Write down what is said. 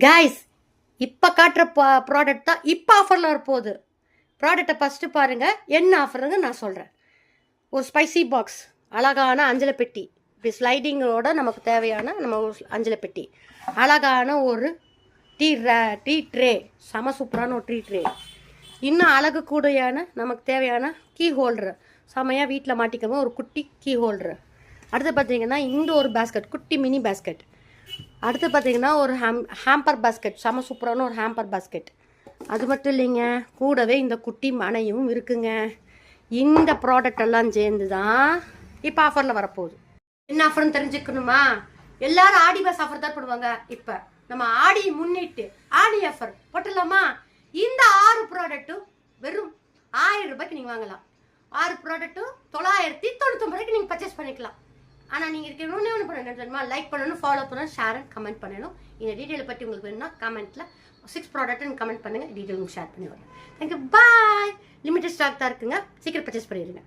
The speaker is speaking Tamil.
கைஸ் இப்போ காட்டுற ப்ராடக்ட் தான் இப்போ ஆஃபரில் வரப்போகுது. ப்ராடக்டை ஃபஸ்ட்டு பாருங்கள், என்ன ஆஃபருங்க நான் சொல்கிறேன். ஒரு ஸ்பைசி பாக்ஸ், அழகான அஞ்சலை பெட்டி, இப்படி ஸ்லைடிங்கோட நமக்கு தேவையான நம்ம அஞ்சலை பெட்டி, அழகான ஒரு டீ ட்ரே, செம சூப்பரான ஒரு டீ ட்ரே, இன்னும் அழகு கூடையான நமக்கு தேவையான கீ ஹோல்டரு, செமையாக வீட்டில் மாட்டிக்கவும் ஒரு குட்டி கீ ஹோல்டரு. அடுத்து பார்த்தீங்கன்னா இந்த ஒரு பேஸ்கெட், குட்டி மினி பேஸ்கெட். அடுத்து பார்த்தீங்கன்னா ஒரு ஹேம்பர் பேஸ்கெட், செம சூப்பரான ஒரு ஹேம்பர் பேஸ்கெட். அது மட்டும் இல்லைங்க, கூடவே இந்த குட்டி மனையும் இருக்குங்க. இந்த ப்ராடக்ட் எல்லாம் சேர்ந்து தான் இப்போ ஆஃபரில் வரப்போகுது. என்ன ஆஃபர்னு தெரிஞ்சுக்கணுமா? எல்லாரும் ஆடி பாஸ் ஆஃபர் தான் போடுவாங்க. இப்போ நம்ம ஆடி முன்னிட்டு ஆடி ஆஃபர் போட்டுடலாமா? இந்த 6 ப்ராடக்ட்டும் வெறும் 1000 ரூபாய்க்கு நீங்கள் வாங்கலாம். 6 ப்ராடக்ட்டும் 999 ரூபாய்க்கு நீங்கள் பர்ச்சேஸ் பண்ணிக்கலாம். ஆனால் நீங்கள் இருக்க ஒன்று பண்ணணும் தெரியுமா? லைக் பண்ணணும், ஃபாலோ பண்ணணும், ஷேர் அண்ட் கமெண்ட் பண்ணணும். இந்த டீட்டெயிலை பற்றி உங்களுக்கு வேணும்னா கமெண்ட்டில் 6 ப்ராடக்ட்னு கமெண்ட் பண்ணுங்கள், டீட்டெயில் உங்களுக்கு ஷேர் பண்ணி வரேன். தேங்க்யூ, பாய். லிமிட்டட் ஸ்டாக் தான் இருக்குங்க, சீக்கிரம் பர்ச்சேஸ் பண்ணிடுங்க.